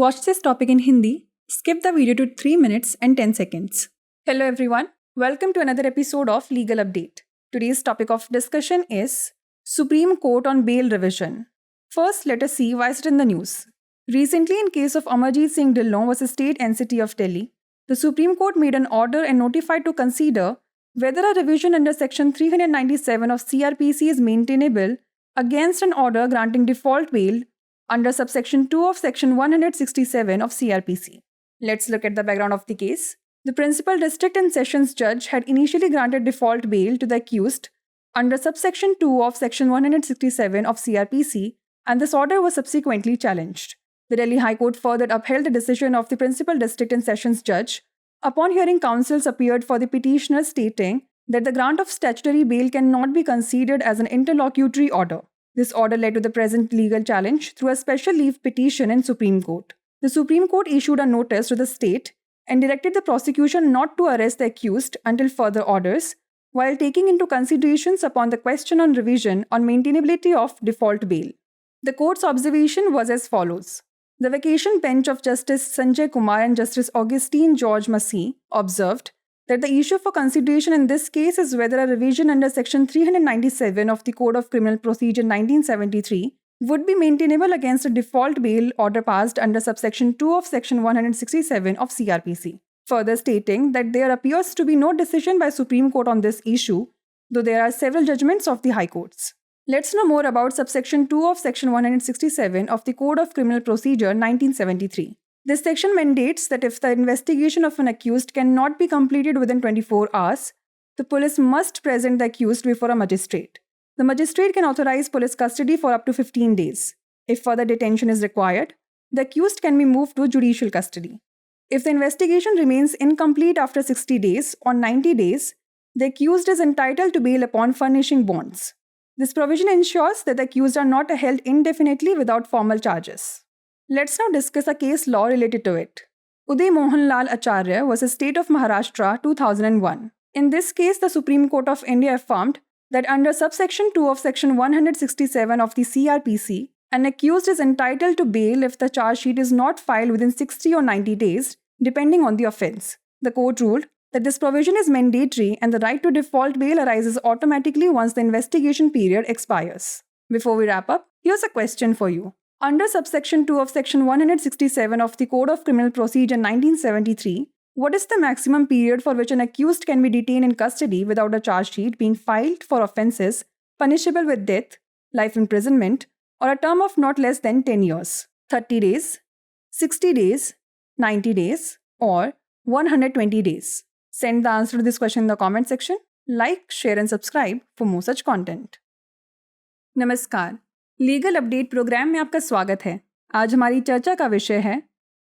Watch this topic in Hindi. Skip the video to 3 minutes and 10 seconds. Hello everyone. Welcome to another episode of Legal Update. Today's topic of discussion is Supreme Court on bail revision. First, let us see why is it in the news. Recently, in case of Amarjeet Singh Dhillon vs State NCT of Delhi, the Supreme Court made an order and notified to consider whether a revision under Section 397 of CRPC is maintainable against an order granting default bail under subsection 2 of Section 167 of CRPC. Let's look at the background of the case. The principal district and sessions judge had initially granted default bail to the accused under subsection 2 of Section 167 of CRPC, and this order was subsequently challenged. The Delhi High Court further upheld the decision of the principal district and sessions judge upon hearing counsels appeared for the petitioner stating that the grant of statutory bail cannot be considered as an interlocutory order. This order led to the present legal challenge through a special leave petition in Supreme Court. The Supreme Court issued a notice to the state and directed the prosecution not to arrest the accused until further orders, while taking into considerations upon the question on revision on maintainability of default bail. The court's observation was as follows. The vacation bench of Justice Sanjay Kumar and Justice Augustine George Massey observed that the issue for consideration in this case is whether a revision under Section 397 of the Code of Criminal Procedure 1973 would be maintainable against a default bail order passed under subsection 2 of Section 167 of CRPC. Further stating that there appears to be no decision by Supreme Court on this issue, though there are several judgments of the High Courts. Let's know more about subsection 2 of Section 167 of the Code of Criminal Procedure 1973. This section mandates that if the investigation of an accused cannot be completed within 24 hours, the police must present the accused before a magistrate. The magistrate can authorize police custody for up to 15 days. If further detention is required, the accused can be moved to judicial custody. If the investigation remains incomplete after 60 days or 90 days, the accused is entitled to bail upon furnishing bonds. This provision ensures that the accused are not held indefinitely without formal charges. Let's now discuss a case law related to it. Uday Mohan Lal Acharya vs State of Maharashtra 2001. In this case, the Supreme Court of India affirmed that under subsection 2 of Section 167 of the CRPC, an accused is entitled to bail if the charge sheet is not filed within 60 or 90 days, depending on the offence. The court ruled that this provision is mandatory and the right to default bail arises automatically once the investigation period expires. Before we wrap up, here's a question for you. Under subsection 2 of Section 167 of the Code of Criminal Procedure 1973, what is the maximum period for which an accused can be detained in custody without a charge sheet being filed for offences punishable with death, life imprisonment, or a term of not less than 10 years? 30 days, 60 days, 90 days, or 120 days? Send the answer to this question in the comment section. Like, share and subscribe for more such content. नमस्कार, legal update programme में आपका स्वागत है। आज हमारी चर्चा का विषय है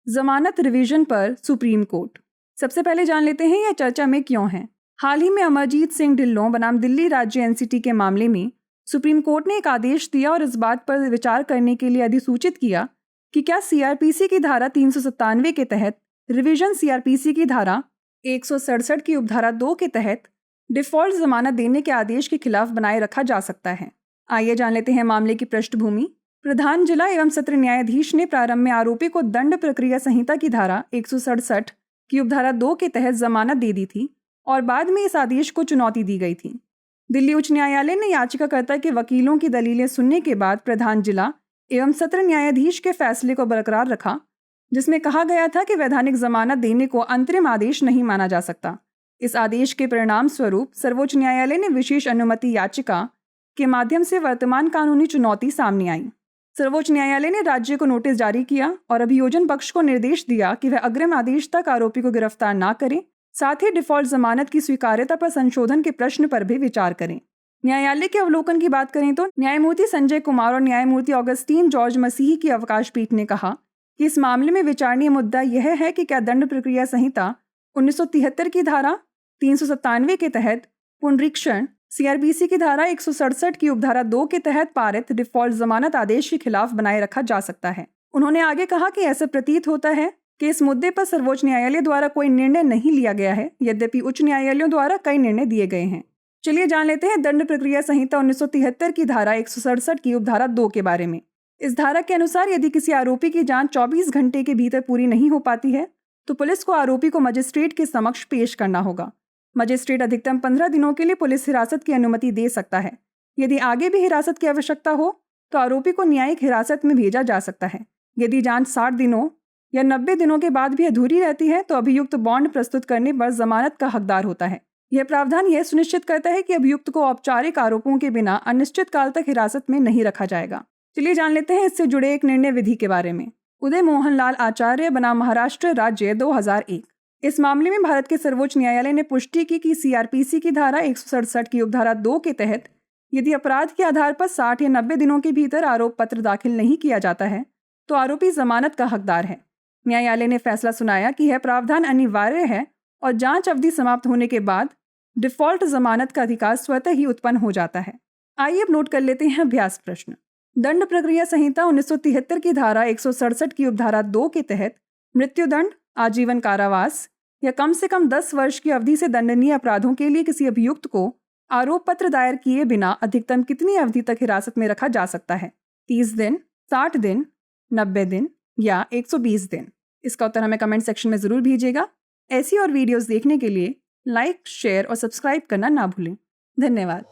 जमानत रिवीजन पर सुप्रीम कोर्ट। सबसे पहले जान लेते हैं यह चर्चा में क्यों है। हाल ही में अमरजीत सिंह ढिल्लों बनाम दिल्ली राज्य एनसीटी के मामले में सुप्रीम कोर्ट ने एक आदेश दिया और इस बात पर विचार करने के लिए अधिसूचित किया कि क्या सीआरपीसी की धारा 397 के तहत रिवीजन सीआरपीसी की धारा 167 की उपधारा 2 के तहत डिफॉल्ट जमानत देने के आदेश के खिलाफ बनाए रखा जा सकता है। आइए जान लेते हैं मामले की पृष्ठभूमि। प्रधान जिला एवं सत्र न्यायाधीश ने प्रारंभ में आरोपी को दंड प्रक्रिया संहिता की धारा 167 की उपधारा 2 के तहत जमानत दे दी थी और बाद में इस आदेश को चुनौती दी गई थी। दिल्ली उच्च न्यायालय ने याचिकाकर्ता के वकीलों की दलीलें सुनने के बाद प्रधान जिला एवं सत्र न्यायाधीश के फैसले को बरकरार रखा, जिसमें कहा गया था कि वैधानिक जमानत देने को अंतरिम आदेश नहीं माना जा सकता। इस आदेश के परिणाम स्वरूप सर्वोच्च न्यायालय ने विशेष अनुमति याचिका के माध्यम से वर्तमान कानूनी चुनौती सामने आई। सर्वोच्च न्यायालय ने राज्य को नोटिस जारी किया और अभियोजन पक्ष को निर्देश दिया कि वह अग्रिम आदेश तक आरोपी को गिरफ्तार न करे, साथ ही डिफॉल्ट जमानत की स्वीकार्यता पर संशोधन के प्रश्न पर भी विचार करें। न्यायालय के अवलोकन की बात करें तो न्यायमूर्ति संजय कुमार और न्यायमूर्ति ऑगस्टीन जॉर्ज मसीह की अवकाश पीठ ने कहा कि इस मामले में विचारणीय मुद्दा यह है कि क्या दंड प्रक्रिया संहिता 1973 की धारा 397 के तहत पुनरीक्षण सीआरपीसी की धारा 167 की उपधारा 2 के तहत पारित डिफॉल्ट जमानत आदेश के खिलाफ बनाए रखा जा सकता है। उन्होंने आगे कहा कि ऐसा प्रतीत होता है कि इस मुद्दे पर सर्वोच्च न्यायालय द्वारा कोई निर्णय नहीं लिया गया है, यद्यपि उच्च न्यायालयों द्वारा कई निर्णय दिए गए हैं। चलिए जान लेते हैं दंड प्रक्रिया संहिता 1973 की धारा 167 की उपधारा 2 के बारे में। इस धारा के अनुसार यदि किसी आरोपी की जांच 24 घंटे के भीतर पूरी नहीं हो पाती है तो पुलिस को आरोपी को मजिस्ट्रेट के समक्ष पेश करना होगा। मजिस्ट्रेट अधिकतम 15 दिनों के लिए पुलिस हिरासत की अनुमति दे सकता है। यदि आगे भी हिरासत की आवश्यकता हो तो आरोपी को न्यायिक हिरासत में भेजा जा सकता है। यदि जांच 60 दिनों या 90 दिनों के बाद भी अधूरी रहती है तो अभियुक्त बॉन्ड प्रस्तुत करने पर जमानत का हकदार होता है। यह प्रावधान यह सुनिश्चित करता है कि अभियुक्त को औपचारिक आरोपों के बिना अनिश्चित काल तक हिरासत में नहीं रखा जाएगा। चलिए जान लेते हैं इससे जुड़े एक निर्णय विधि के बारे में। उदय मोहन लाल आचार्य बना महाराष्ट्र राज्य 2001। इस मामले में भारत के सर्वोच्च न्यायालय ने पुष्टि की कि सीआरपीसी की धारा 167 की उपधारा 2 के तहत यदि अपराध के आधार पर 60 या 90 दिनों के भीतर आरोप पत्र दाखिल नहीं किया जाता है तो आरोपी जमानत का हकदार है। न्यायालय ने फैसला सुनाया कि यह प्रावधान अनिवार्य है और जांच अवधि समाप्त होने के बाद डिफॉल्ट जमानत का अधिकार स्वतः ही उत्पन्न हो जाता है। आइए अब नोट कर लेते हैं अभ्यास प्रश्न। दंड प्रक्रिया संहिता 1973 की धारा 167 की उपधारा 2 के तहत मृत्युदंड, आजीवन कारावास या कम से कम 10 वर्ष की अवधि से दंडनीय अपराधों के लिए किसी अभियुक्त को आरोप पत्र दायर किए बिना अधिकतम कितनी अवधि तक हिरासत में रखा जा सकता है? 30 दिन, 60 दिन, 90 दिन या 120 दिन? इसका उत्तर हमें कमेंट सेक्शन में जरूर भेजिएगा। ऐसी और वीडियोस देखने के लिए लाइक, शेयर और सब्सक्राइब करना ना भूलें। धन्यवाद।